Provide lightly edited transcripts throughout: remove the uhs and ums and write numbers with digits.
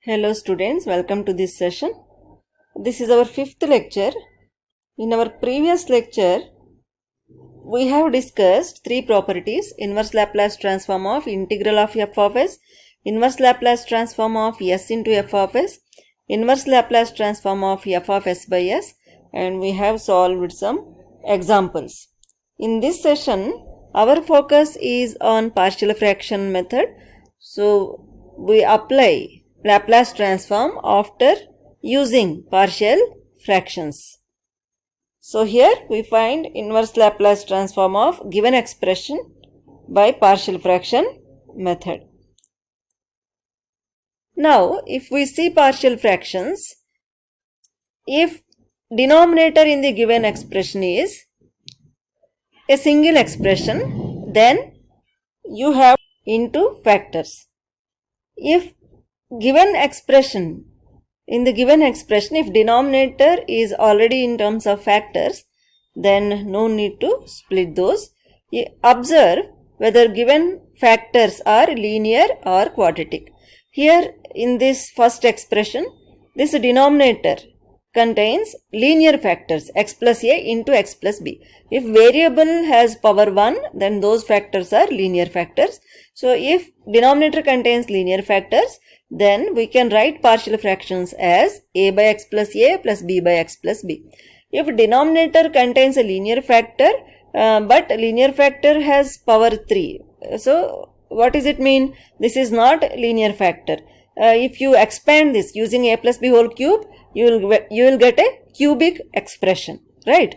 Hello students, welcome to this session. This is our fifth lecture. In our previous lecture, we have discussed three properties: inverse Laplace transform of integral of f of s, inverse Laplace transform of s into f of s, inverse Laplace transform of f of s by s, and we have solved some examples. In this session, our focus is on partial fraction method. So, we apply Laplace transform after using partial fractions. So here we find inverse Laplace transform of given expression by partial fraction method. Now if we see partial fractions, if denominator in the given expression is a single expression, then you have into factors. If given expression, in the given expression, if denominator is already in terms of factors, then no need to split those. Observe whether given factors are linear or quadratic. Here in this first expression, this denominator contains linear factors x plus a into x plus b. If variable has power 1, then those factors are linear factors. So if denominator contains linear factors, then we can write partial fractions as a by x plus a plus b by x plus b. If denominator contains a linear factor, but linear factor has power 3. So what does it mean? This is not linear factor. If you expand this using a plus b whole cube, you will get a cubic expression, right?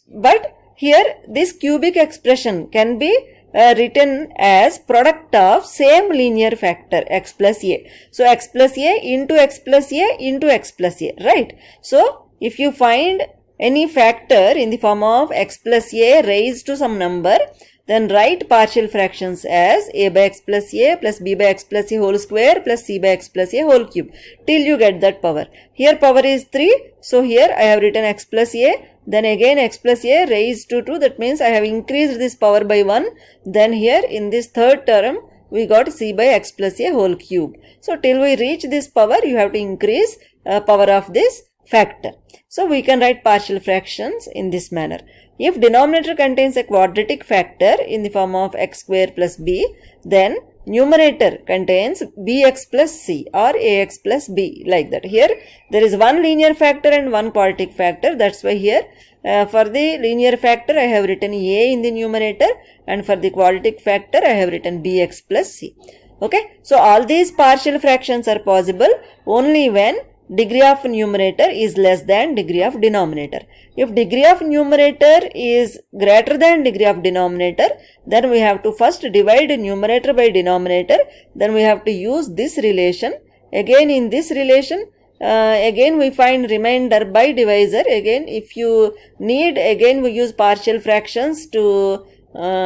But here this cubic expression can be written as product of same linear factor x plus a. So x plus a into x plus a into x plus a, right? So if you find any factor in the form of x plus a raised to some number, then write partial fractions as a by x plus a plus b by x plus a whole square plus c by x plus a whole cube till you get that power. Here power is 3, so here I have written x plus a, then again x plus a raised to 2, that means I have increased this power by 1. Then here in this third term we got c by x plus a whole cube. So till we reach this power, you have to increase power of this factor. So we can write partial fractions in this manner. If denominator contains a quadratic factor in the form of x square plus b, then numerator contains bx plus c or ax plus b, like that. Here there is one linear factor and one quadratic factor. That's why here for the linear factor I have written a in the numerator, and for the quadratic factor I have written bx plus c. Okay, so all these partial fractions are possible only when degree of numerator is less than degree of denominator. If degree of numerator is greater than degree of denominator, then we have to first divide numerator by denominator. Then we have to use this relation. Again in this relation, again we find remainder by divisor. Again if you need, again we use partial fractions to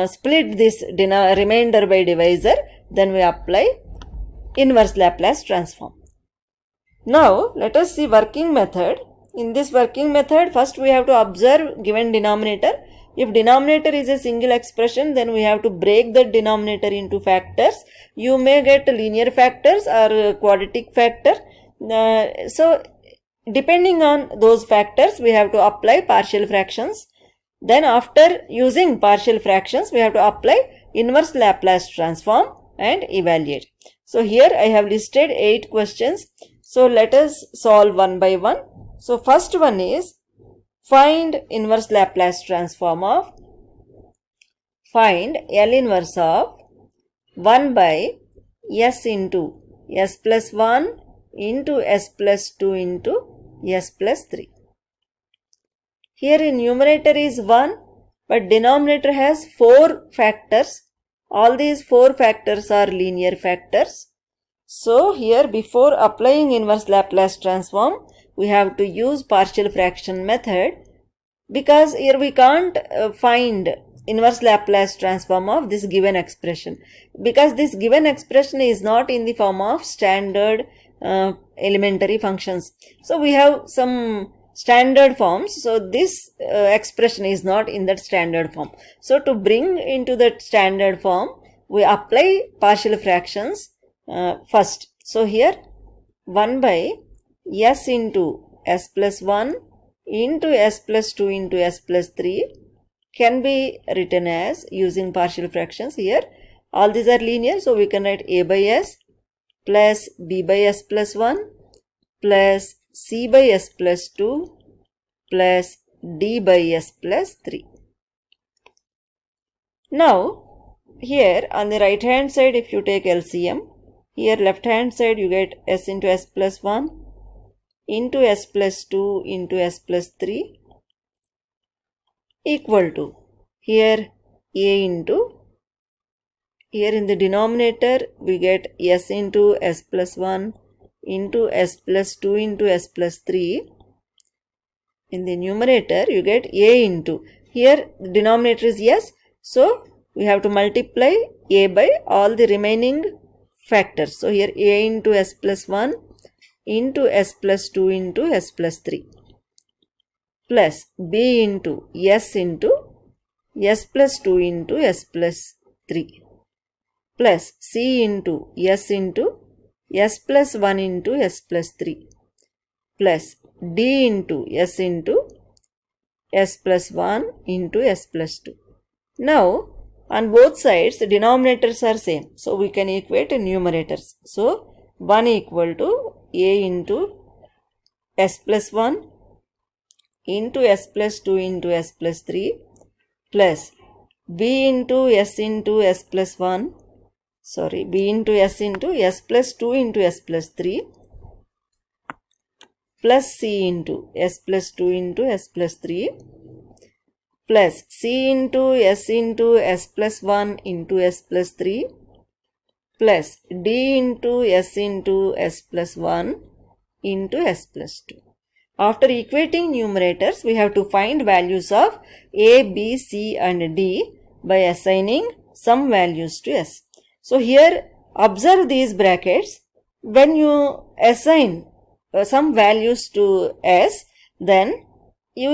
split this remainder by divisor. Then we apply inverse Laplace transform. Now let us see working method. In this working method, first we have to observe given denominator. If denominator is a single expression, then we have to break the denominator into factors. You may get linear factors or quadratic factor. So depending on those factors, we have to apply partial fractions. Then after using partial fractions, we have to apply inverse Laplace transform and evaluate. So here I have listed 8 questions. So let us solve one by one. So first one is find inverse Laplace transform of, find L inverse of 1 by s into s plus 1 into s plus 2 into s plus 3. Here in numerator is 1, but denominator has 4 factors. All these 4 factors are linear factors. So here before applying inverse Laplace transform, we have to use partial fraction method, because here we can't find inverse Laplace transform of this given expression, because this given expression is not in the form of standard elementary functions. So we have some standard forms. So this expression is not in that standard form. So to bring into that standard form, we apply partial fractions first. So here 1 by s into s plus 1 into s plus 2 into s plus 3 can be written as using partial fractions. Here all these are linear, so we can write a by s plus b by s plus 1 plus c by s plus 2 plus d by s plus 3. Now here on the right hand side, if you take LCM, here left hand side you get s into s plus 1 into s plus 2 into s plus 3 equal to here a into, here in the denominator we get s into s plus 1 into s plus 2 into s plus 3. In the numerator you get a into, here the denominator is s, so we have to multiply a by all the remaining factors. So here a into s plus 1 into s plus 2 into s plus 3 plus b into s into s plus 2 into s plus 3 plus c into s into s plus 1 into s plus 3 plus d into s into s plus 1 into s plus 2. Now on both sides the denominators are same, so we can equate numerators. So 1 equal to a into s plus 1 into s plus 2 into s plus 3 plus b into s plus 1, sorry, b into s plus 2 into s plus 3 plus c into s plus 2 into s plus 3 plus c into s plus 1 into s plus 3 plus d into s plus 1 into s plus 2. After equating numerators, we have to find values of a, b, c and d by assigning some values to s. So here observe these brackets. When you assign some values to s, then you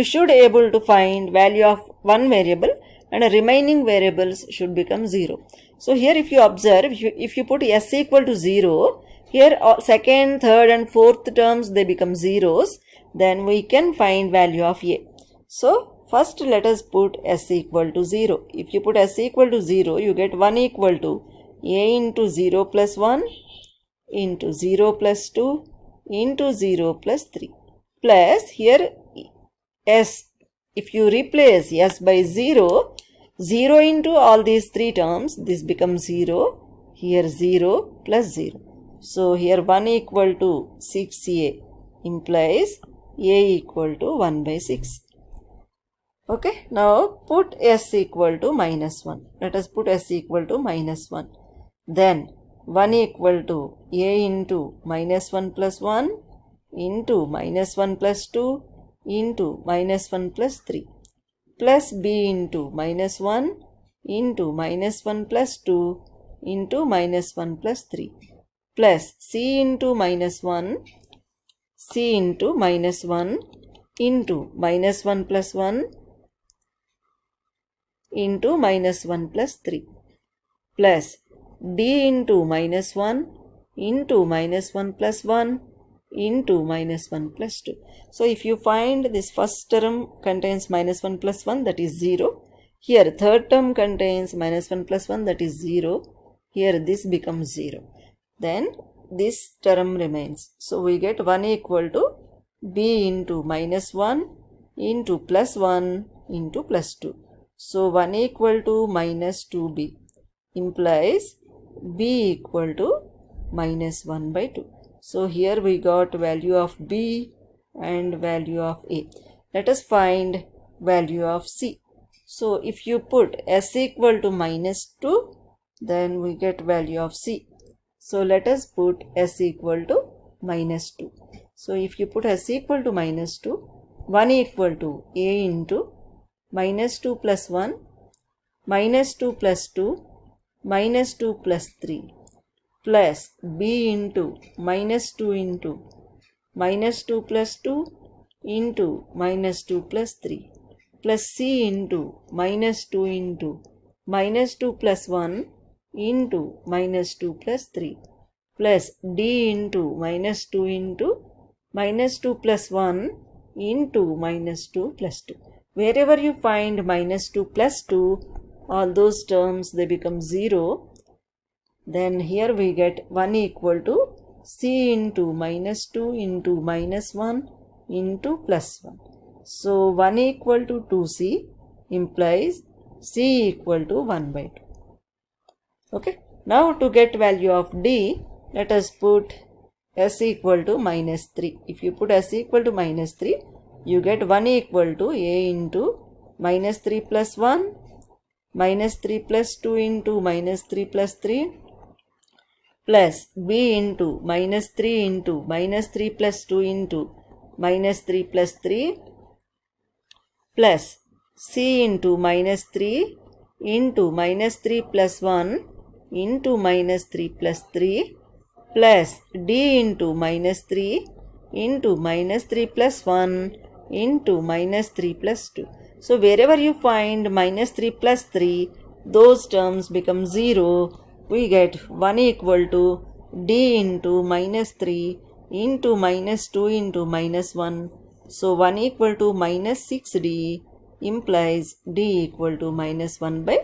should able to find value of one variable and remaining variables should become 0. So here if you observe, if you put s equal to 0, here second, third and fourth terms they become zeros, then we can find value of a. So first let us put s equal to 0. If you put s equal to 0, you get 1 equal to a into 0 plus 1 into 0 plus 2 into 0 plus 3 plus here s, if you replace s by 0, 0 into all these three terms, this becomes 0, here 0 plus 0. So here 1 equal to 6a implies a equal to 1 by 6. Okay, now put s equal to minus 1. Let us put s equal to minus 1. Then 1 equal to a into minus 1 plus 1 into minus 1 plus 2 into minus 1 plus 3 plus b into minus 1 into minus 1 plus 2 into minus 1 plus 3 plus c into minus 1, c into minus 1 into minus 1 plus 1 into minus 1 plus 3 plus d into minus 1 into minus 1 plus 1 into minus 1 plus 2. So if you find this first term contains minus 1 plus 1, that is 0. Here third term contains minus 1 plus 1, that is 0. Here this becomes 0. Then this term remains. So we get 1 equal to b into minus 1 into plus 1 into plus 2. So 1 equal to minus 2b implies b equal to minus 1 by 2. So here we got value of b and value of a. Let us find value of c. So if you put s equal to minus 2, then we get value of c. So let us put s equal to minus 2. So if you put s equal to minus 2, 1 equal to a into minus 2 plus 1, minus 2 plus 2, minus 2 plus 3 plus b into minus 2 into minus 2 plus 2 into minus 2 plus 3 plus c into minus 2 into minus 2 plus 1 into minus 2 plus 3 plus d into minus 2 into minus 2 plus 1 into minus 2 plus 2. Wherever you find minus 2 plus 2, all those terms they become 0. Then here we get 1 equal to c into minus 2 into minus 1 into plus 1. So 1 equal to 2c implies c equal to 1 by 2. Okay. Now to get value of d, let us put s equal to minus 3. If you put s equal to minus 3, you get 1 equal to a into minus 3 plus 1 minus 3 plus 2 into minus 3 plus 3 plus b into minus 3 into minus 3 plus 2 into minus 3 plus 3 plus c into minus 3 into minus 3 plus 1 into minus 3 plus 3 plus d into minus 3 into minus 3 plus 1 into minus 3 plus 2. So wherever you find minus 3 plus 3, those terms become 0. We get 1 equal to d into minus 3 into minus 2 into minus 1. So 1 equal to minus 6d implies d equal to minus 1 by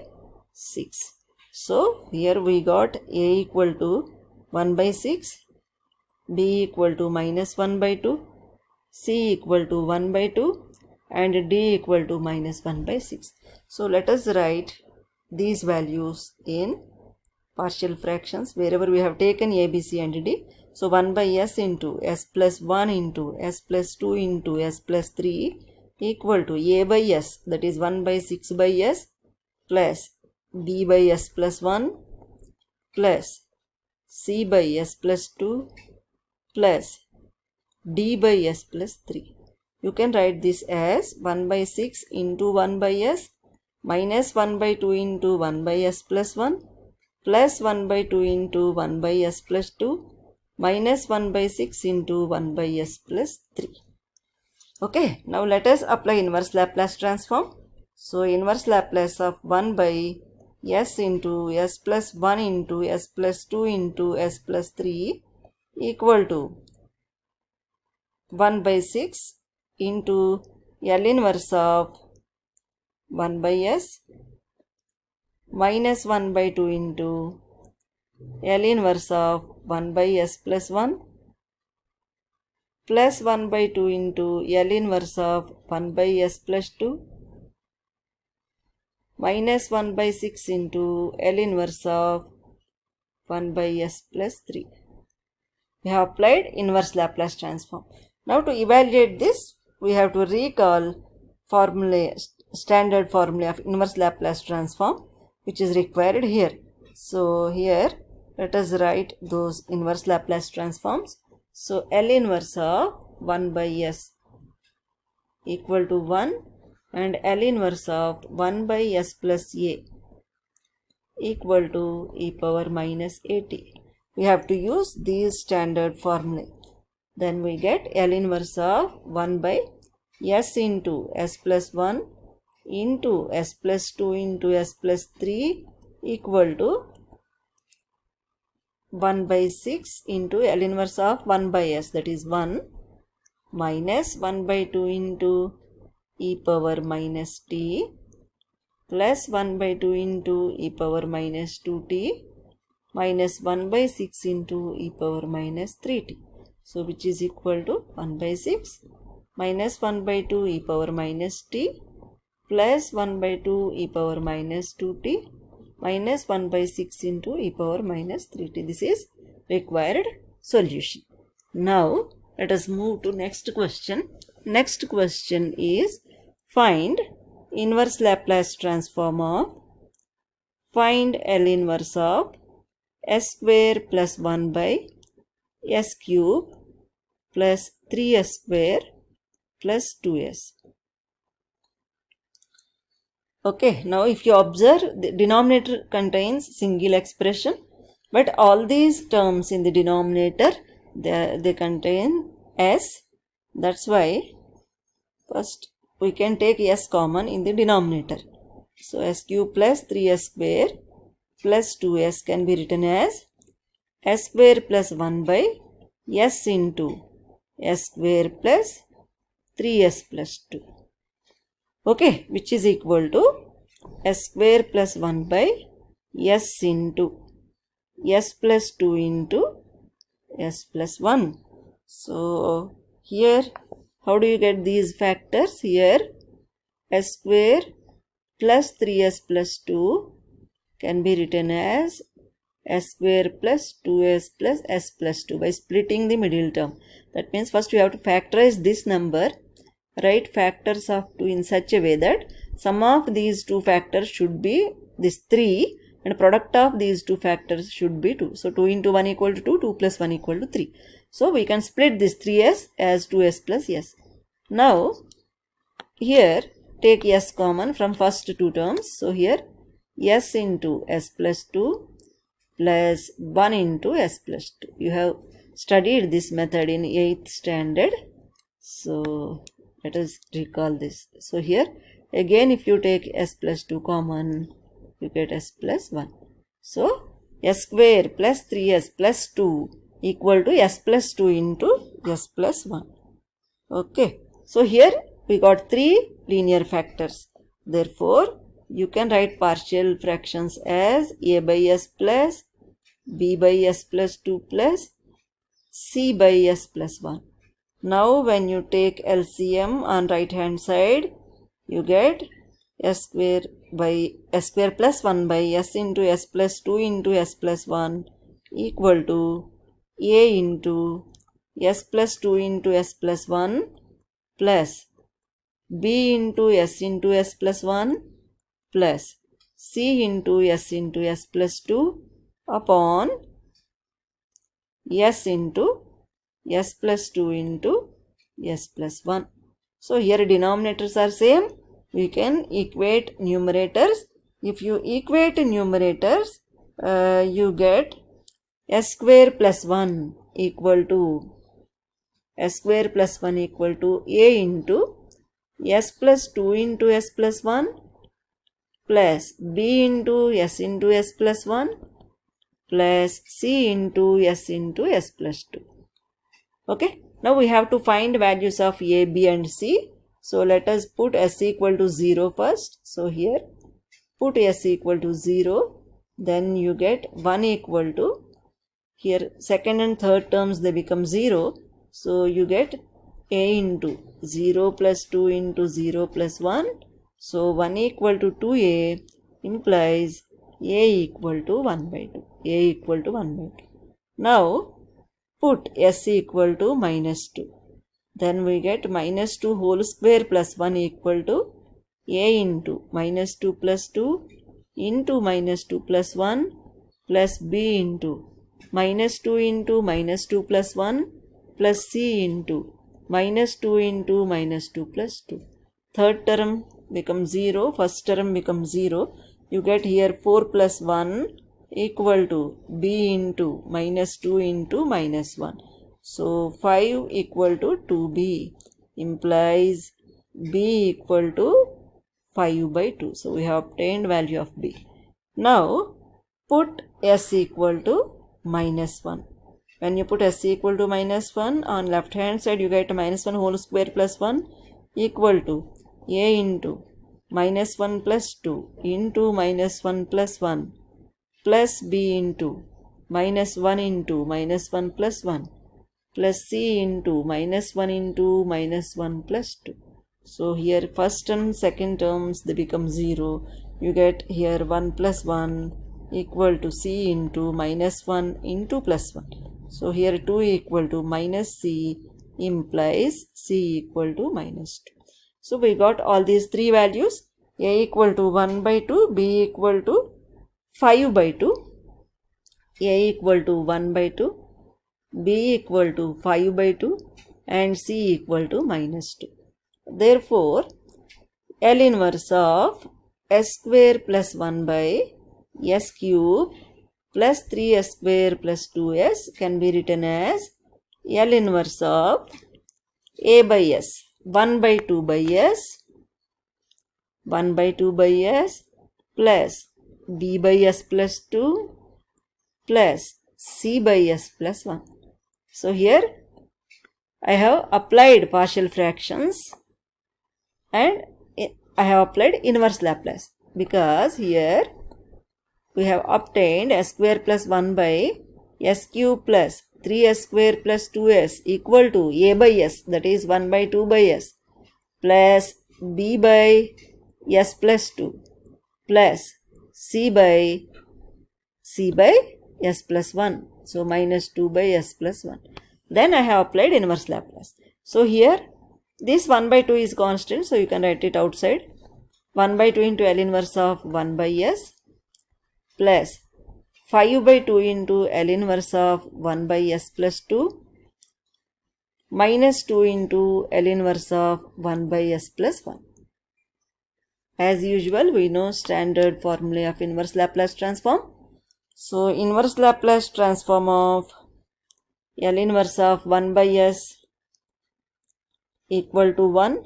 6. So here we got a equal to 1 by 6, b equal to minus 1 by 2, c equal to 1 by 2 and d equal to minus 1 by 6. So let us write these values in partial fractions wherever we have taken a, b, c and d. So 1 by s into s plus 1 into s plus 2 into s plus 3 equal to a by s, that is 1 by 6 by s plus b by s plus 1 plus c by s plus 2 plus d by s plus 3. You can write this as 1 by 6 into 1 by s minus 1 by 2 into 1 by s plus 1 plus 1 by 2 into 1 by s plus 2 minus 1 by 6 into 1 by s plus 3. Okay, now let us apply inverse Laplace transform. So inverse Laplace of 1 by s into s plus 1 into s plus 2 into s plus 3 equal to 1 by 6 into L inverse of 1 by s minus 1 by 2 into L inverse of 1 by s plus 1 plus 1 by 2 into L inverse of 1 by s plus 2 minus 1 by 6 into L inverse of 1 by s plus 3. We have applied inverse Laplace transform. Now to evaluate this, we have to recall standard formula of inverse Laplace transform which is required here. So here let us write those inverse Laplace transforms. So L inverse of 1 by s equal to 1 and L inverse of 1 by s plus a equal to e power minus at. We have to use these standard formulae. Then we get L inverse of 1 by s into s plus 1 into s plus 2 into s plus 3 equal to 1 by 6 into L inverse of 1 by s, that is 1, minus 1 by 2 into e power minus t plus 1 by 2 into e power minus 2t minus 1 by 6 into e power minus 3t. So which is equal to 1 by 6 minus 1 by 2 e power minus t plus 1 by 2 e power minus 2t minus 1 by 6 into e power minus 3t. This is required solution. Now let us move to next question. Next question is find inverse Laplace transform of, find L inverse of s square plus 1 by s cube plus 3s square plus 2s. Okay, now if you observe, the denominator contains single expression, but all these terms in the denominator they contain s. That's why first we can take s common in the denominator. So s cube plus 3s square plus 2s can be written as s square plus 1 by s into s square plus 3s plus 2. Okay, which is equal to s square plus 1 by s into s plus 2 into s plus 1. So here, how do you get these factors? Here s square plus 3s plus 2 can be written as s square plus 2s plus s plus 2 by splitting the middle term. That means first you have to factorize this number, write factors of 2 in such a way that sum of these two factors should be this 3 and product of these two factors should be 2. So 2 into 1 equal to 2, 2 plus 1 equal to 3. So we can split this 3s as 2s plus s. Now here take s common from first two terms. So here s into s plus 2 plus 1 into s plus 2. You have studied this method in 8th standard. So let us recall this. So here again if you take s plus 2 common, you get s plus 1. So s square plus 3s plus 2 equal to s plus 2 into s plus 1. Okay. So here we got 3 linear factors. Therefore, you can write partial fractions as a by s plus b by s plus 2 plus c by s plus 1. Now when you take LCM on right hand side, you get s square plus 1 by s into s plus 2 into s plus 1 equal to a into s plus 2 into s plus 1 plus b into s plus 1 plus c into s plus 2 upon s into s plus 2 into s plus 1. So here denominators are same. We can equate numerators. If you equate numerators, you get s square plus 1 equal to s square plus 1 equal to a into s plus 2 into s plus 1 plus b into s plus 1 plus c into s plus 2. Okay. Now we have to find values of a, b and c. So let us put s equal to 0 first. So here put s equal to 0. Then you get 1 equal to, here second and third terms they become 0. So you get a into 0 plus 2 into 0 plus 1. So 1 equal to 2a implies a equal to 1 by 2. A equal to 1 by 2. Now put s equal to minus 2. Then we get minus 2 whole square plus 1 equal to a into minus 2 plus 2 into minus 2 plus 1 plus b into minus 2 into minus 2 plus 1 plus c into minus 2 into minus 2 plus 2. Third term becomes 0, first term becomes 0. You get here 4 plus 1 equal to b into minus 2 into minus 1. So 5 equal to 2b implies b equal to 5 by 2. So we have obtained value of b. Now put s equal to minus 1. When you put s equal to minus 1, on left hand side you get minus 1 whole square plus 1 equal to a into minus 1 plus 2 into minus 1 plus 1 plus b into minus 1 into minus 1 plus 1 plus c into minus 1 into minus 1 plus 2. So here first and second terms they become 0. You get here 1 plus 1 equal to c into minus 1 into plus 1. So here 2 equal to minus c implies c equal to minus 2. So we got all these three values, a equal to 1 by 2, b equal to 5 by 2, a equal to 1 by 2, b equal to 5 by 2 and c equal to minus 2. Therefore, L inverse of s square plus 1 by s cube plus 3s square plus 2s can be written as L inverse of a by s, 1 by 2 by s, 1 by 2 by s plus b by s plus 2 plus c by s plus 1. So here I have applied partial fractions and I have applied inverse Laplace, because here we have obtained s square plus 1 by s cube plus 3s square plus 2s equal to a by s, that is 1 by 2 by s, plus b by s plus 2 plus c by s plus 1. So minus 2 by s plus 1. Then I have applied inverse Laplace. So here this 1 by 2 is constant, so you can write it outside. 1 by 2 into L inverse of 1 by s plus 5 by 2 into L inverse of 1 by s plus 2 minus 2 into L inverse of 1 by s plus 1. As usual, we know standard formula of inverse Laplace transform. So inverse Laplace transform of L inverse of 1 by s equal to 1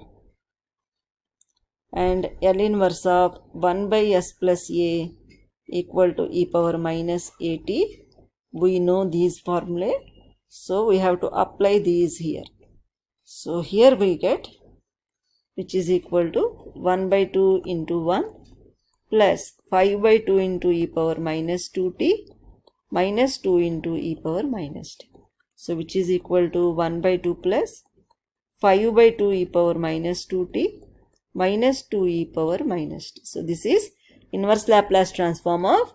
and L inverse of 1 by s plus a equal to e power minus at. We know these formulae, so we have to apply these here. So here we get, which is equal to 1 by 2 into 1 plus 5 by 2 into e power minus 2t minus 2 into e power minus t. So which is equal to 1 by 2 plus 5 by 2 e power minus 2t minus 2 e power minus t. So this is inverse Laplace transform of,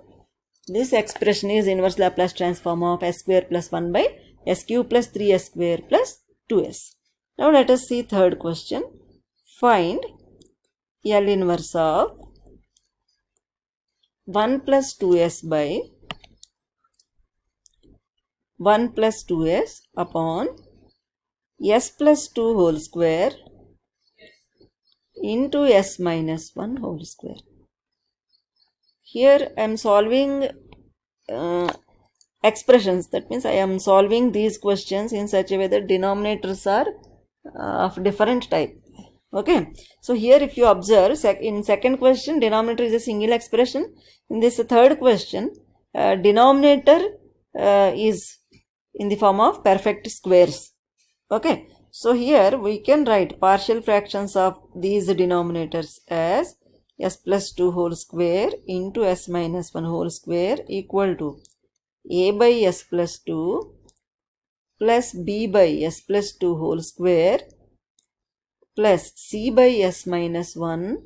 this expression is inverse Laplace transform of s square plus 1 by s cube plus 3s square plus 2s. Now let us see third question. Find L inverse of 1 plus 2s by 1 plus 2s upon s plus 2 whole square into s minus 1 whole square. Here I am solving expressions. That means I am solving these questions in such a way that denominators are of different type. Okay. So here if you observe, in second question denominator is a single expression. In this third question denominator is in the form of perfect squares. Okay. So here we can write partial fractions of these denominators as s plus 2 whole square into s minus 1 whole square equal to a by s plus 2 plus b by s plus 2 whole square plus c by s minus 1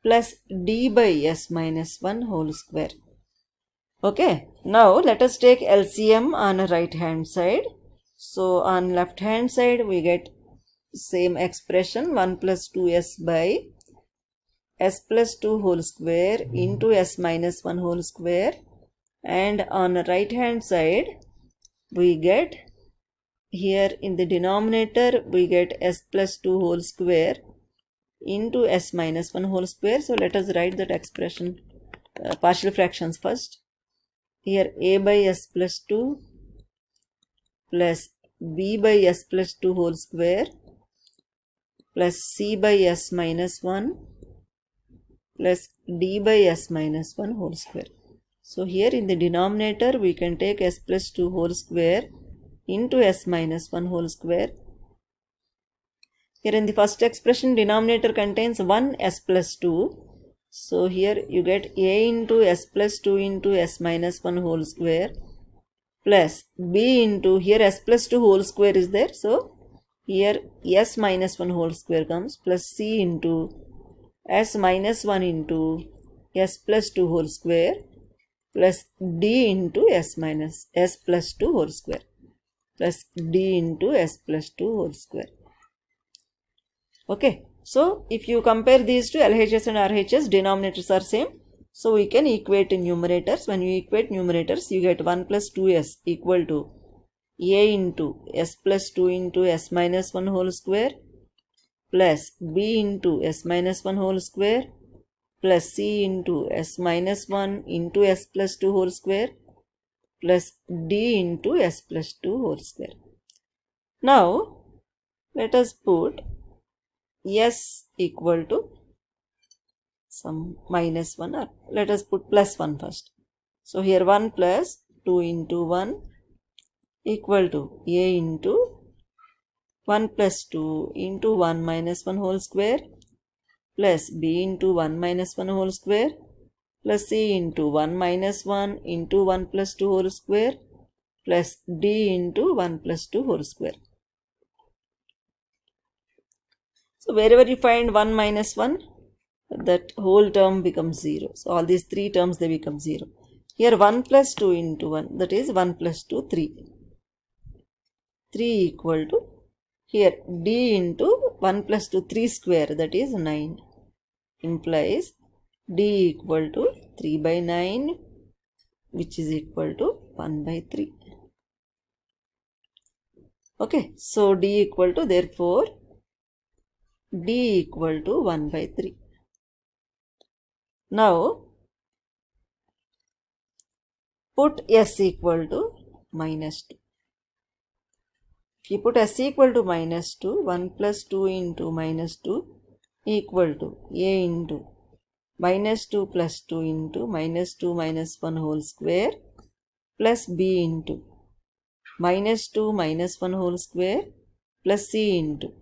plus d by s minus 1 whole square. Okay. Now let us take LCM on right hand side. So on left hand side we get same expression 1 plus 2s by s plus 2 whole square into s minus 1 whole square, and on the right hand side we get, here in the denominator we get s plus 2 whole square into s minus 1 whole square. So let us write that expression, partial fractions first. Here a by s plus 2 plus b by s plus 2 whole square plus c by s minus 1 plus d by s minus 1 whole square. So here in the denominator we can take s plus 2 whole square into s minus 1 whole square. Here in the first expression denominator contains 1 s plus 2. So here you get a into s plus 2 into s minus 1 whole square plus b into, here s plus 2 whole square is there. So here s minus 1 whole square comes plus c into s minus 1 into s plus 2 whole square plus d into s minus s plus 2 whole square plus d into s plus 2 whole square. Okay. So if you compare these two, LHS and RHS, denominators are same. So we can equate in numerators. When you equate numerators, you get 1 plus 2s equal to a into s plus 2 into s minus 1 whole square plus b into s minus 1 whole square plus c into s minus 1 into s plus 2 whole square plus d into s plus 2 whole square. Now let us put s equal to some minus 1, or let us put plus 1 first. So here 1 plus 2 into 1 equal to a into 1 plus 2 into 1 minus 1 whole square plus b into 1 minus 1 whole square plus c into 1 minus 1 into 1 plus 2 whole square plus d into 1 plus 2 whole square. So wherever you find 1 minus 1, that whole term becomes 0. So all these three terms, they become 0. Here 1 plus 2 into 1, that is 1 plus 2, 3. 3 equal to, here d into 1 plus 2, 3 square, that is 9. Implies d equal to 3 by 9, which is equal to 1 by 3. Okay, so d equal to, therefore d equal to 1 by 3. Now put s equal to minus 2. If you put s equal to minus 2, 1 plus 2 into minus 2 equal to a into minus 2 plus 2 into minus 2 minus 1 whole square plus b into minus 2 minus 1 whole square plus c into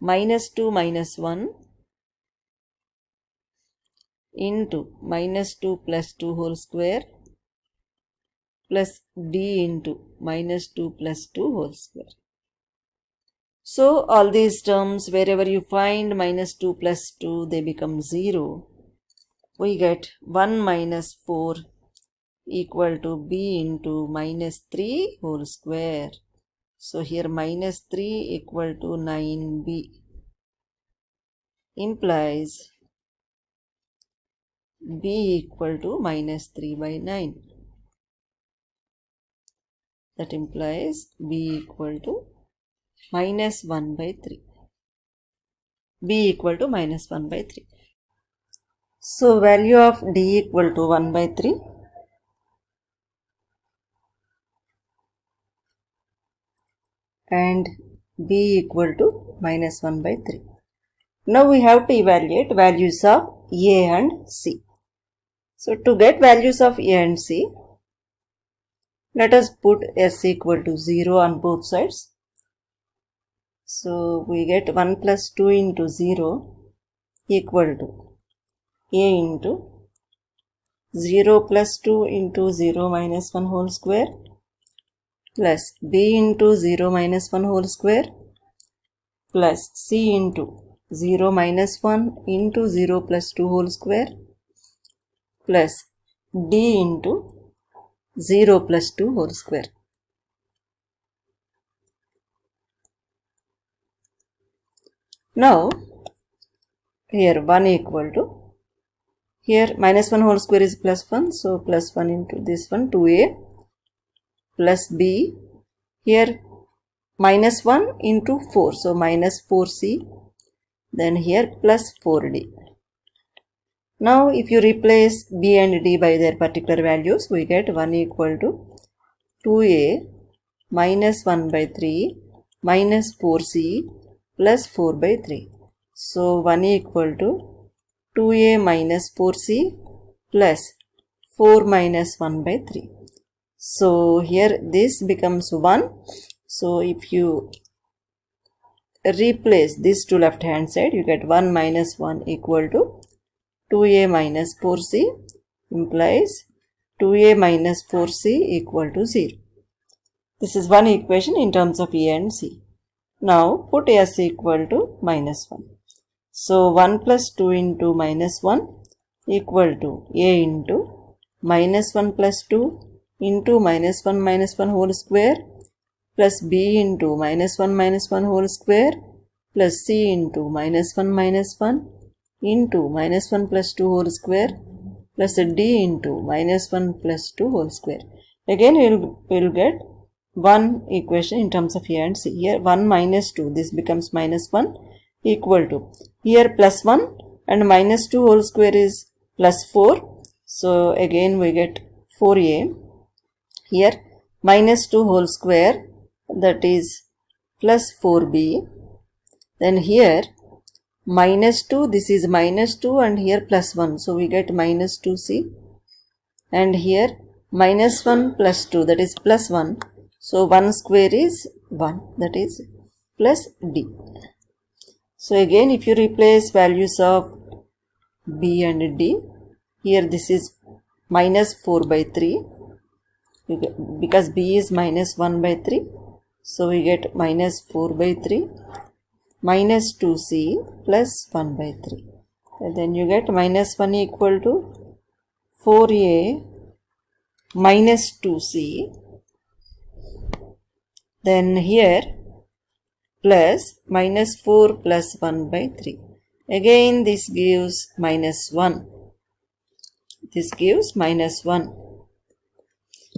minus 2 minus 1 into minus 2 plus 2 whole square plus d into minus 2 plus 2 whole square. So all these terms, wherever you find minus 2 plus 2, they become 0. We get 1 minus 4 equal to b into minus 3 whole square. So here minus 3 equal to 9b implies b equal to minus 3 by 9. That implies b equal to minus 1 by 3. b equal to minus 1 by 3. So value of d equal to 1 by 3. And b equal to minus 1 by 3. Now we have to evaluate values of a and c. So to get values of a and c, let us put s equal to 0 on both sides. So we get 1 plus 2 into 0 equal to a into 0 plus 2 into 0 minus 1 whole square plus b into 0 minus 1 whole square plus c into 0 minus 1 into 0 plus 2 whole square plus d into 0 plus 2 whole square. Now here 1 equal to, here minus 1 whole square is plus 1, so plus 1 into this one, 2a plus b, here minus 1 into 4, so minus 4c, then here plus 4d. Now if you replace b and d by their particular values, we get 1 equal to 2a minus 1 by 3 minus 4c plus 4 by 3. So 1 equal to 2a minus 4c plus 4 minus 1 by 3. So here this becomes 1. So if you replace this to left hand side, you get 1 minus 1 equal to 2a minus 4c implies 2a minus 4c equal to 0. This is one equation in terms of a and c. Now put s equal to minus 1. So 1 plus 2 into minus 1 equal to a into minus 1 plus 2 into minus 1 whole square plus b into minus 1 whole square plus c into minus 1 into minus 1 plus 2 whole square plus d into minus 1 plus 2 whole square. Again we will get one equation in terms of a and c. Here 1 minus 2, this becomes minus 1 equal to, here plus 1 and minus 2 whole square is plus 4. So again we get 4a. Here minus 2 whole square, that is plus 4b. Then here minus 2, this is minus 2 and here plus 1. So we get minus 2c, and here minus 1 plus 2, that is plus 1. So 1 square is 1, that is plus d. So again, if you replace values of b and d, here this is minus 4 by 3, because b is minus 1 by 3. So we get minus 4 by 3 minus 2c plus 1 by 3. And then you get minus 1 equal to 4a minus 2c. Then here plus minus 4 plus 1 by 3. Again this gives minus 1. This gives minus 1.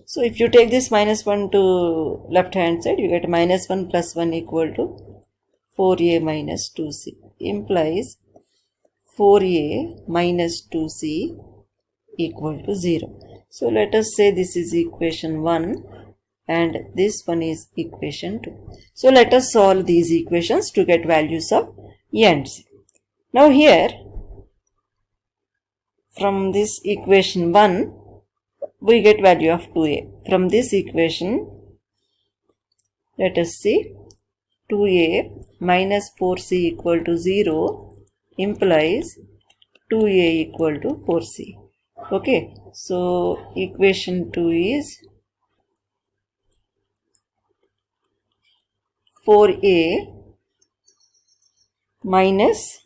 So if you take this minus 1 to left hand side, you get minus 1 plus 1 equal to 4a minus 2c, implies 4a minus 2c equal to 0. So let us say this is equation 1 and this one is equation 2. So let us solve these equations to get values of a and c. Now here, from this equation 1, we get value of 2a. From this equation, let us see, 2a minus 4c equal to 0 implies 2a equal to 4c. Okay, so equation 2 is 4a minus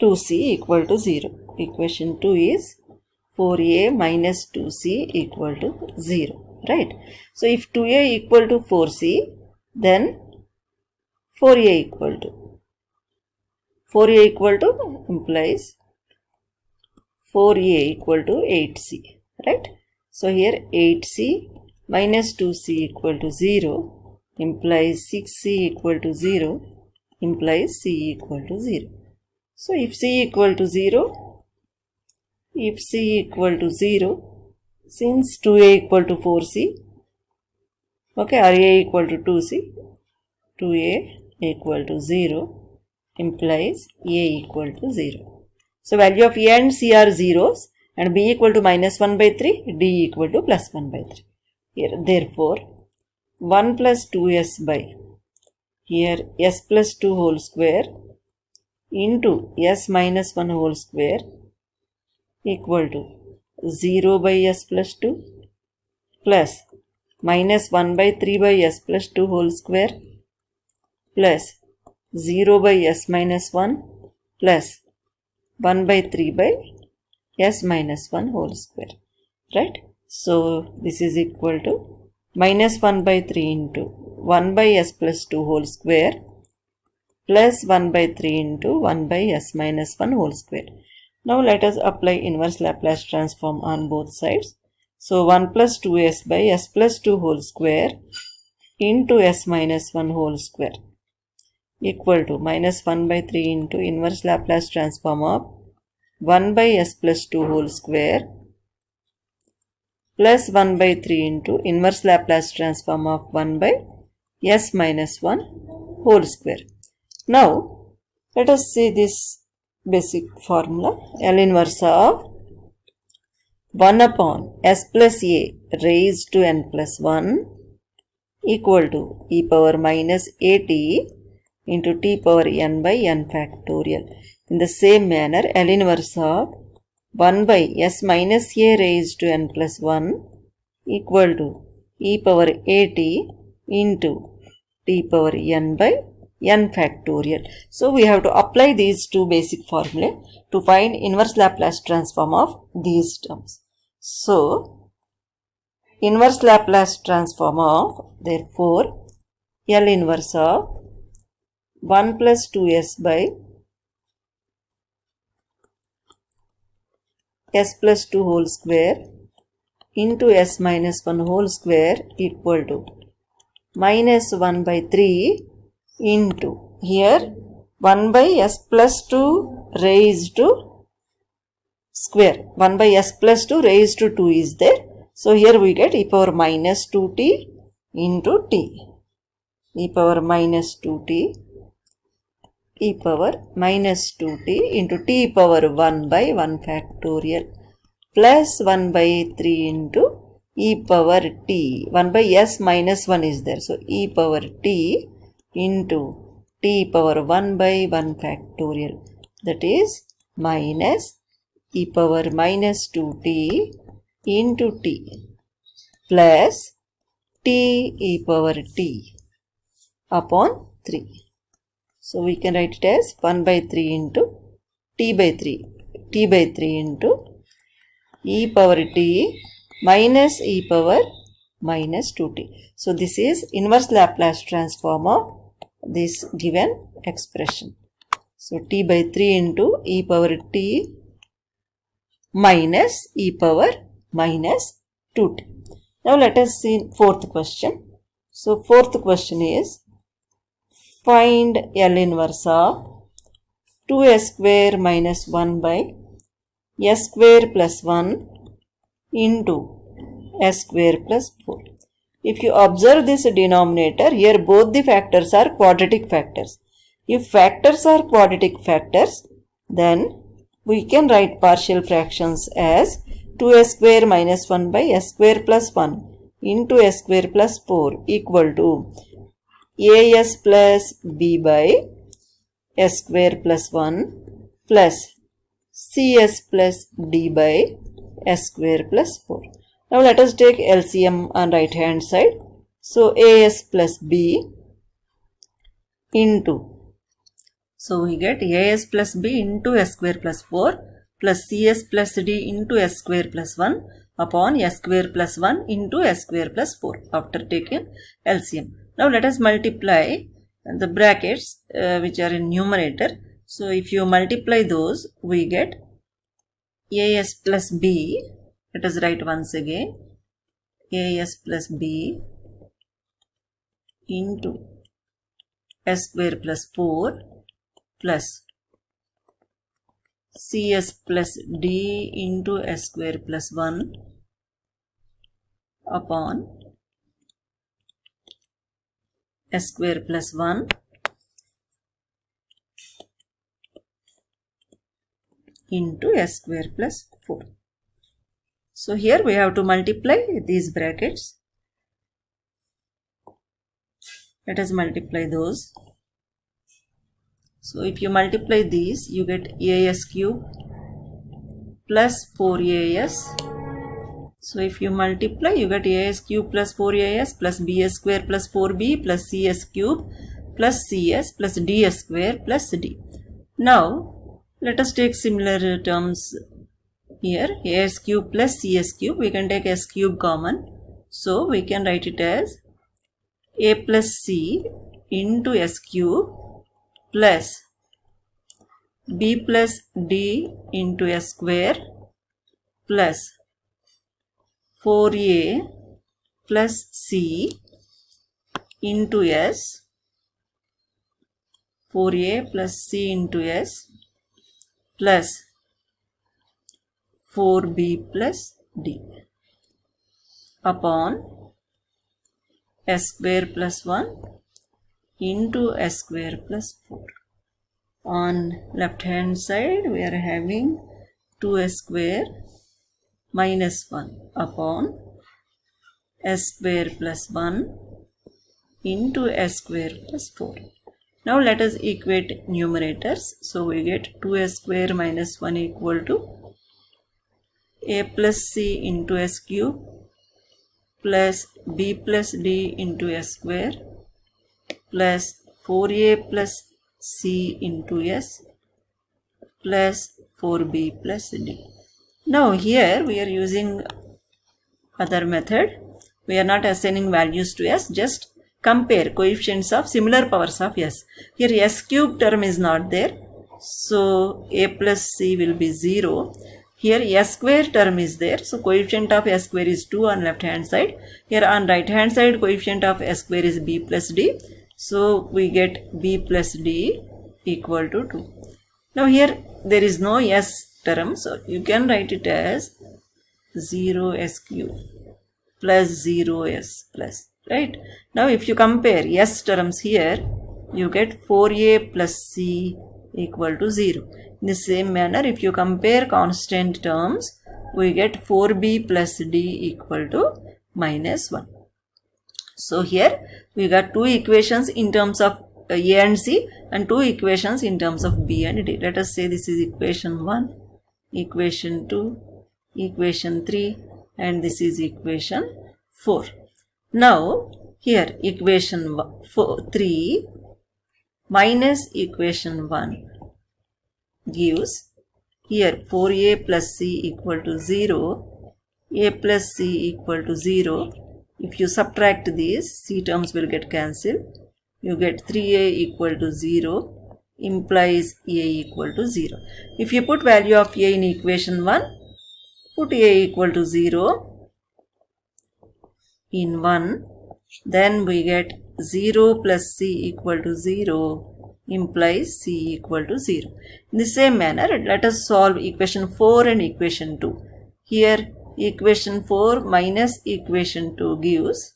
2c equal to 0. Equation 2 is 4a minus 2c equal to 0, right? So if 2a equal to 4c, then 4a equal to implies 4a equal to 8c, right? So here 8c minus 2c equal to 0 implies 6c equal to 0 implies c equal to 0. So if c equal to 0, since 2a equal to 4c, okay, or a equal to 2c, 2a equal to 0 implies a equal to 0. So value of a and c are zeros, and b equal to minus 1 by 3, d equal to plus 1 by 3. Here, therefore, 1 plus 2s by, here s plus 2 whole square into s minus 1 whole square equal to 0 by s plus 2 plus minus 1 by 3 by s plus 2 whole square plus 0 by s minus 1 plus 1 by 3 by s minus 1 whole square, right? So this is equal to minus 1 by 3 into 1 by s plus 2 whole square plus 1 by 3 into 1 by s minus 1 whole square. Now let us apply inverse Laplace transform on both sides. So 1 plus 2s by s plus 2 whole square into s minus 1 whole square equal to minus 1 by 3 into inverse Laplace transform of 1 by s plus 2 whole square plus 1 by 3 into inverse Laplace transform of 1 by s minus 1 whole square. Now let us see this basic formula. L inverse of 1 upon s plus a raised to n plus 1 equal to e power minus at into t power n by n factorial. In the same manner, L inverse of 1 by s minus a raised to n plus 1 equal to e power at into t power n by n factorial. So we have to apply these two basic formulae to find inverse Laplace transform of these terms. So inverse Laplace transform of, therefore, L inverse of 1 plus 2s by s plus 2 whole square into s minus 1 whole square equal to minus 1 by 3 into, here 1 by s plus 2 raised to square, 1 by s plus 2 raised to 2 is there. So here we get e power minus 2t into t, e power minus 2t e power minus 2t into t power 1 by 1 factorial plus 1 by 3 into e power t. 1 by s minus 1 is there. So e power t into t power 1 by 1 factorial, that is minus e power minus 2t into t plus t e power t upon 3. So we can write it as 1 by 3 into t by 3 into e power t minus e power minus 2t. So this is inverse Laplace transform of this given expression. So t by 3 into e power t minus e power minus 2t. Now let us see fourth question. So fourth question is, find L inverse of 2s square minus 1 by s square plus 1 into s square plus 4. If you observe this denominator, here both the factors are quadratic factors. If factors are quadratic factors, then we can write partial fractions as 2s square minus 1 by s square plus 1 into s square plus 4 equal to as plus b by s square plus 1 plus cs plus d by s square plus 4. Now let us take LCM on right hand side. So as plus b into, so we get as plus b into s square plus 4 plus cs plus d into s square plus 1 upon s square plus 1 into s square plus 4 after taking LCM. Now let us multiply the brackets which are in numerator. So if you multiply those, we get as plus b. Let us write once again, as plus b into s square plus 4 plus cs plus d into s square plus 1 upon s square plus 1 into s square plus 4. So here we have to multiply these brackets. Let us multiply those. So if you multiply these, you get as cube plus 4as. So if you multiply, you get as cube plus 4as plus bs square plus 4b plus cs cube plus cs plus ds square plus d. Now let us take similar terms here. As cube plus cs cube, we can take s cube common. So we can write it as a plus c into s cube plus b plus d into s square plus 4a plus c into s, 4a plus c into s plus 4b plus d upon s square plus 1 into s square plus 4. On left hand side, we are having 2s square minus 1 upon s square plus 1 into s square plus 4. Now let us equate numerators. So we get 2s square minus 1 equal to a plus c into s cube plus b plus d into s square plus 4a plus c into s plus 4b plus d. Now here we are using other method. We are not assigning values to s, just compare coefficients of similar powers of s. Here s cube term is not there, so a plus c will be 0. Here s square term is there, so coefficient of s square is 2 on left hand side. Here on right hand side, coefficient of s square is b plus d, so we get b plus d equal to 2. Now here there is no s term, so you can write it as 0s cube plus 0s plus, right? Now if you compare s terms here, you get 4a plus c equal to 0. In the same manner, if you compare constant terms, we get 4b plus d equal to minus 1. So here we got two equations in terms of a and c and two equations in terms of b and d. Let us say this is equation 1, equation 2, equation 3, and this is equation 4. Now here equation 3 minus equation 1 gives here 4a plus c equal to 0, a plus c equal to 0. If you subtract these, c terms will get cancelled. You get 3a equal to 0 implies a equal to 0. If you put value of a in equation 1, put a equal to 0 in 1, then we get 0 plus c equal to 0 implies c equal to 0. In the same manner, let us solve equation 4 and equation 2. Here equation 4 minus equation 2 gives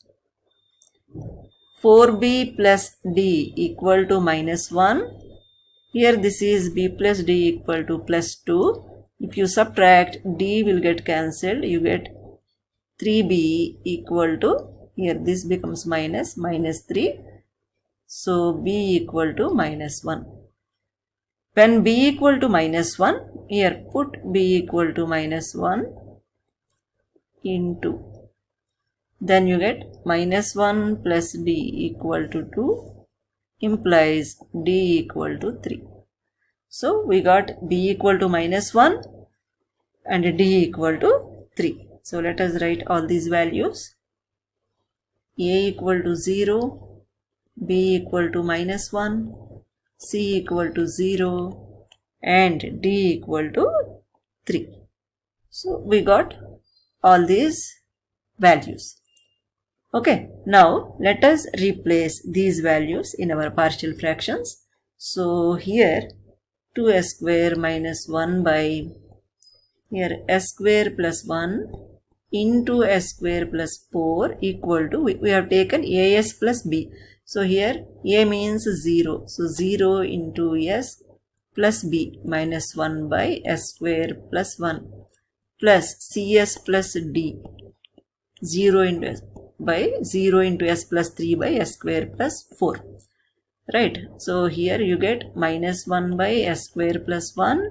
4b plus d equal to minus 1. Here this is b plus d equal to plus 2. If you subtract, d will get cancelled. You get 3b equal to, here this becomes minus 3. So b equal to minus 1. When b equal to minus 1, here put b equal to minus 1 into, then you get minus 1 plus d equal to 2 implies d equal to 3. So we got b equal to minus 1 and d equal to 3. So let us write all these values. A equal to 0, b equal to minus 1, c equal to 0, and d equal to 3. So we got all these values. Okay, now let us replace these values in our partial fractions. So here 2s square minus 1 by, here s square plus 1 into s square plus 4 equal to, we have taken as plus b. So here a means 0. So 0 into s plus b minus 1 by s square plus 1 plus cs plus d 0 into s by 0 into s plus 3 by s square plus 4. Right. So here you get minus 1 by s square plus 1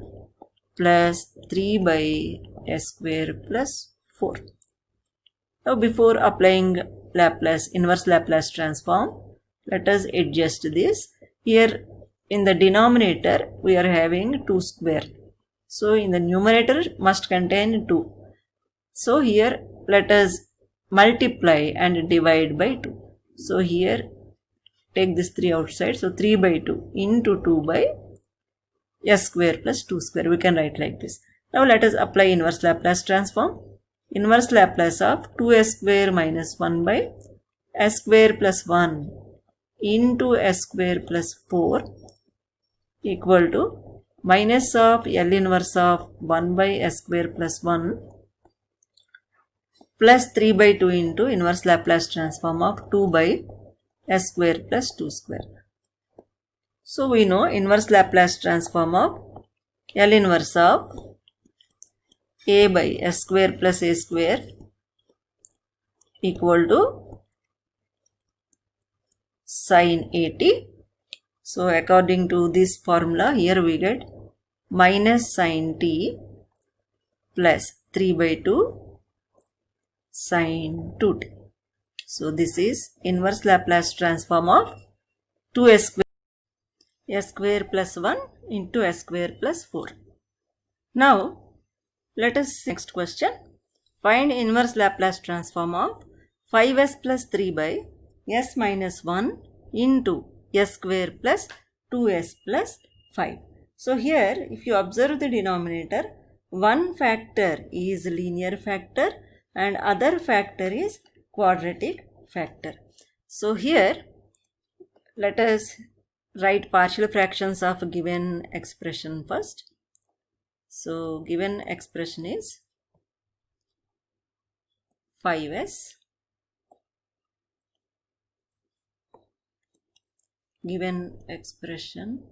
plus 3 by s square plus 4. Now before applying Laplace, inverse Laplace transform, let us adjust this. Here in the denominator we are having 2 square. So in the numerator must contain 2. So here let us multiply and divide by 2. So here take this 3 outside. So 3 by 2 into 2 by s square plus 2 square. We can write like this. Now let us apply inverse Laplace transform. Inverse Laplace of 2s square minus 1 by s square plus 1 into s square plus 4 equal to minus of L inverse of 1 by s square plus 1 plus 3 by 2 into inverse Laplace transform of 2 by s square plus 2 square. So we know inverse Laplace transform of L inverse of a by s square plus a square equal to sin 80. So according to this formula, here we get minus sin t plus 3 by 2 sin 2t. So this is inverse Laplace transform of 2s square plus 1 into s square plus 4. Now let us next question. Find inverse Laplace transform of 5s plus 3 by s minus 1 into s square plus 2s plus 5. So here if you observe the denominator, one factor is linear factor and other factor is quadratic factor. So here let us write partial fractions of given expression first. So given expression is 5s given expression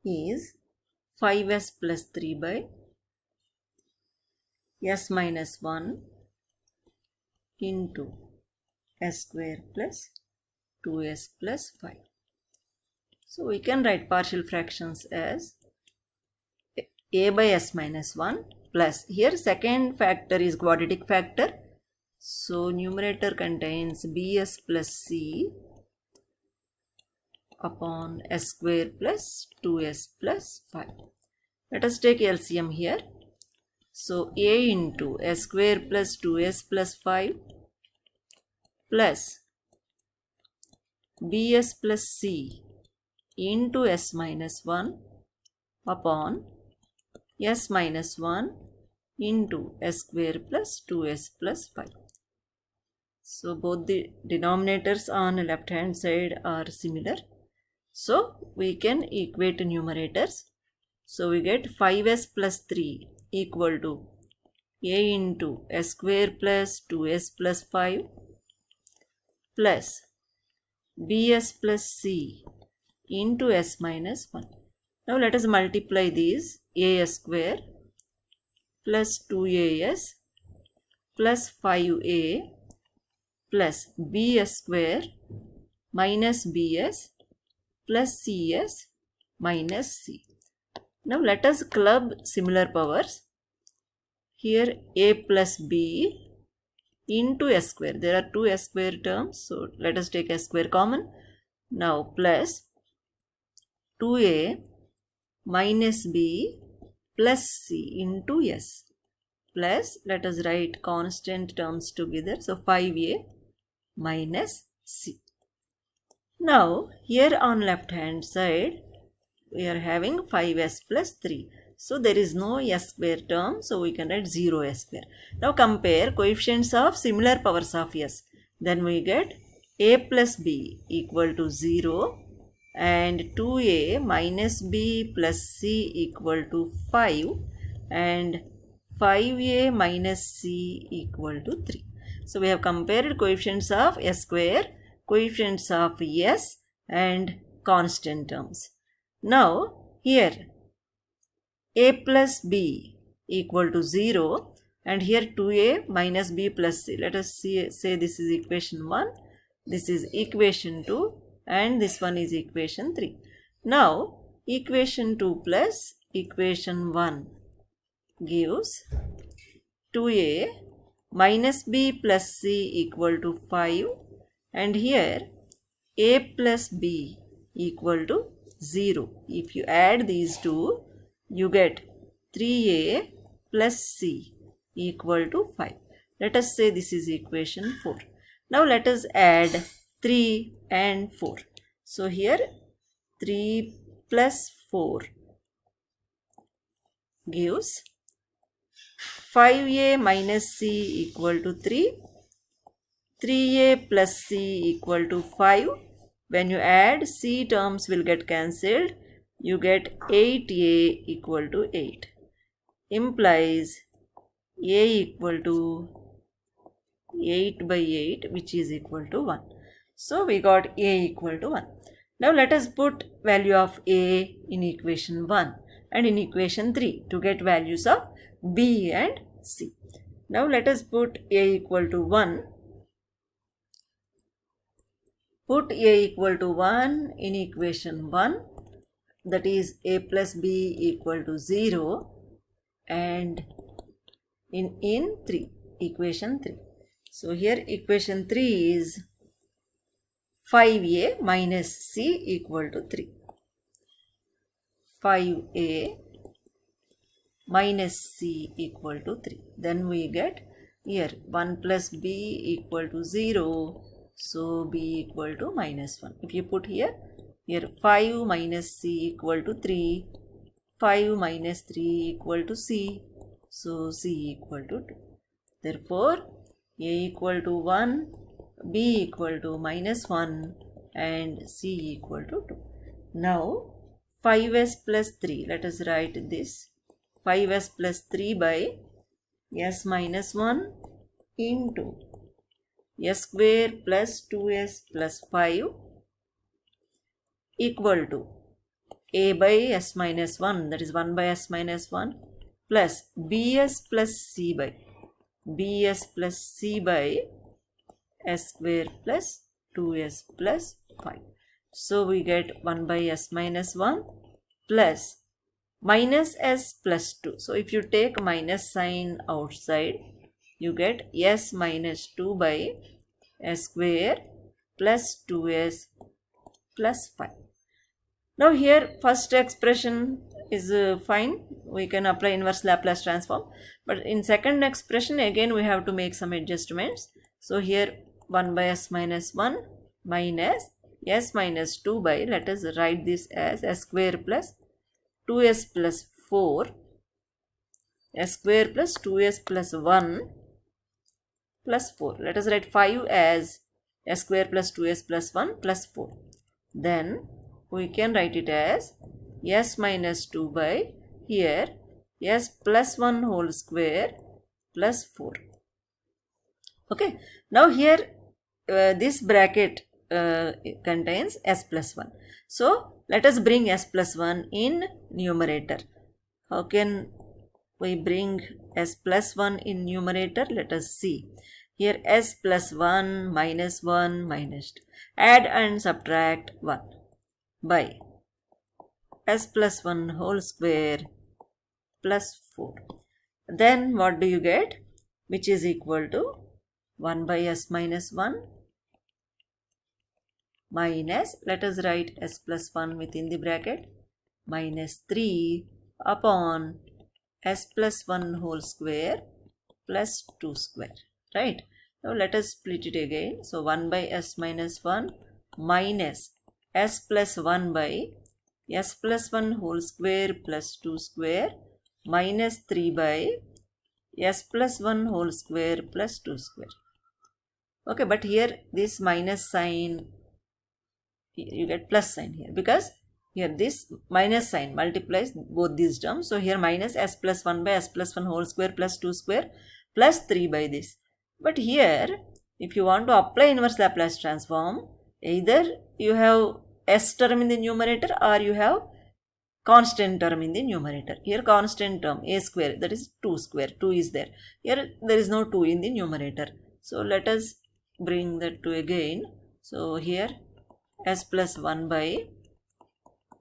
is 5s plus 3 by s minus 1 into s square plus 2s plus 5. So we can write partial fractions as a by s minus 1 plus, here second factor is quadratic factor, so numerator contains bs plus c upon s square plus 2s plus 5. Let us take LCM here. So a into s square plus 2s plus 5 plus bs plus c into s minus 1 upon s minus 1 into s square plus 2s plus 5. So both the denominators on the left hand side are similar. So we can equate numerators. So we get 5s plus 3 equal to a into s square plus 2s plus 5 plus bs plus c into s minus 1. Now let us multiply these. A square plus 2as plus 5a plus b square minus bs plus cs minus c. Now let us club similar powers. Here a plus b into s square. There are two s square terms, so let us take s square common. Now plus 2a minus b plus c into s plus, let us write constant terms together, so 5a minus c. Now here on left hand side we are having 5s plus 3. So there is no s square term, so we can write 0 s square. Now compare coefficients of similar powers of s. Then we get a plus b equal to 0 and 2a minus b plus c equal to 5 and 5a minus c equal to 3. So we have compared coefficients of s square, coefficients of s and constant terms. Now here a plus b equal to 0 and here 2a minus b plus c. Let us say this is equation 1, this is equation 2 and this one is equation 3. Now equation 2 plus equation 1 gives 2a minus b plus c equal to 5 and here a plus b equal to 0. If you add these two, you get 3a plus c equal to 5. Let us say this is equation 4. Now let us add 3 and 4. So here 3 plus 4 gives 5a minus c equal to 3, 3a plus c equal to 5. When you add, c terms will get cancelled. You get 8a equal to 8. Implies a equal to 8 by 8, which is equal to 1. So we got a equal to 1. Now let us put value of a in equation 1 and in equation 3 to get values of b and c. Now let us put a equal to 1. Put a equal to 1 in equation 1, that is a plus b equal to 0, and in 3, equation 3. So here equation 3 is 5a minus c equal to 3. 5a minus c equal to 3. Then we get here 1 plus b equal to 0. So b equal to minus 1. If you put here 5 minus c equal to 3, 5 minus 3 equal to c, so c equal to 2. Therefore, a equal to 1, b equal to minus 1 and c equal to 2. Now 5s plus 3, let us write this 5s plus 3 by s minus 1 into s square plus 2s plus 5 equal to a by s minus 1, that is 1 by s minus 1, plus bs plus c by s square plus 2s plus 5. So we get 1 by s minus 1 plus minus s plus 2. So if you take minus sign outside, you get s minus 2 by s square plus 2s plus 5. Now here first expression is fine. We can apply inverse Laplace transform. But in second expression again we have to make some adjustments. So here 1 by s minus 1 minus s minus 2 by, let us write this as s square plus 2s plus 4, s square plus 2s plus 1 plus 4. Let us write 5 as s square plus 2s plus 1 plus 4. Then we can write it as s minus 2 by, here s plus 1 whole square plus 4. Okay. Now here this bracket contains s plus 1. So let us bring s plus 1 in numerator. How can we bring s plus 1 in numerator? Let us see. Here s plus 1 minus 1 minus 2. Add and subtract 1 by s plus 1 whole square plus 4. Then what do you get? Which is equal to 1 by s minus 1 minus, let us write s plus 1 within the bracket, minus 3 upon s plus 1 whole square plus 2 square, right? Now let us split it again. So 1 by s minus 1 minus s plus 1 by s plus 1 whole square plus 2 square minus 3 by s plus 1 whole square plus 2 square. Okay, but here this minus sign, you get plus sign here, because here this minus sign multiplies both these terms. So here minus s plus 1 by s plus 1 whole square plus 2 square plus 3 by this. But here if you want to apply inverse Laplace transform, either you have s term in the numerator or you have constant term in the numerator. Here constant term a square, that is 2 square, 2 is there. Here there is no 2 in the numerator. So let us bring that 2 again. So here s plus 1 by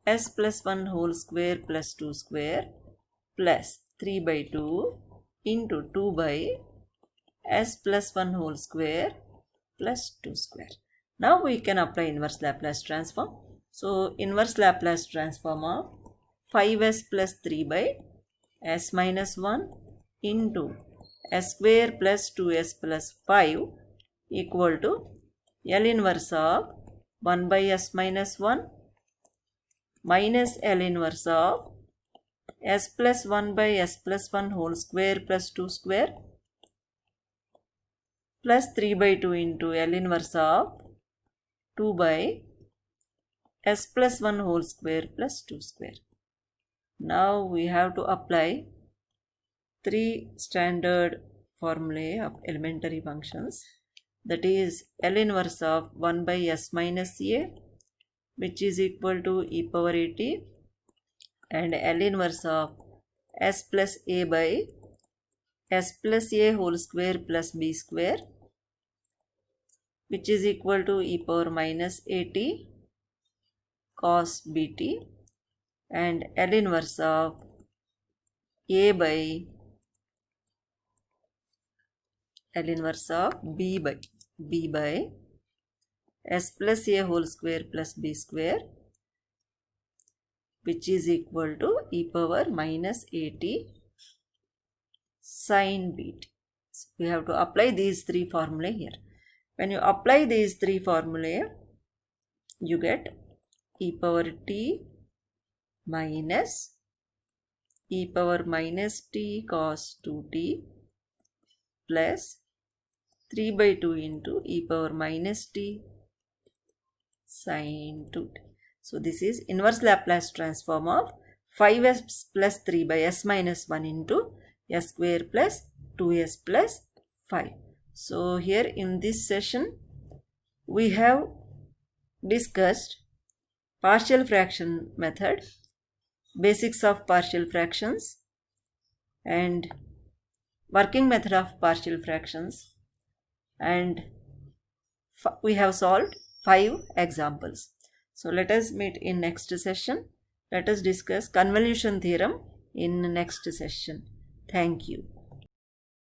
s plus 1 whole square plus 2 square plus 3 by 2 into 2 by s plus 1 whole square plus 2 square. Now we can apply inverse Laplace transform. So inverse Laplace transform of 5s plus 3 by s minus 1 into s square plus 2s plus 5 equal to L inverse of 1 by s minus 1 minus L inverse of s plus 1 by s plus 1 whole square plus 2 square plus 3 by 2 into L inverse of 2 by s plus 1 whole square plus 2 square. Now we have to apply 3 standard formulae of elementary functions, that is L inverse of 1 by s minus a, which is equal to e power at, and L inverse of s plus a by s plus a whole square plus b square, which is equal to e power minus at cos bt, and L inverse of a by L inverse of b by s plus a whole square plus b square, which is equal to e power minus at sin bt. So we have to apply these 3 formulae here. When you apply these 3 formulae, you get e power t minus e power minus t cos 2t plus 3 by 2 into e power minus t sin 2t. So this is inverse Laplace transform of 5s plus 3 by s minus 1 into s square plus 2s plus 5. So here in this session we have discussed partial fraction method, basics of partial fractions, and working method of partial fractions, and we have solved 5 examples. So let us meet in next session. Let us discuss convolution theorem in next session. Thank you.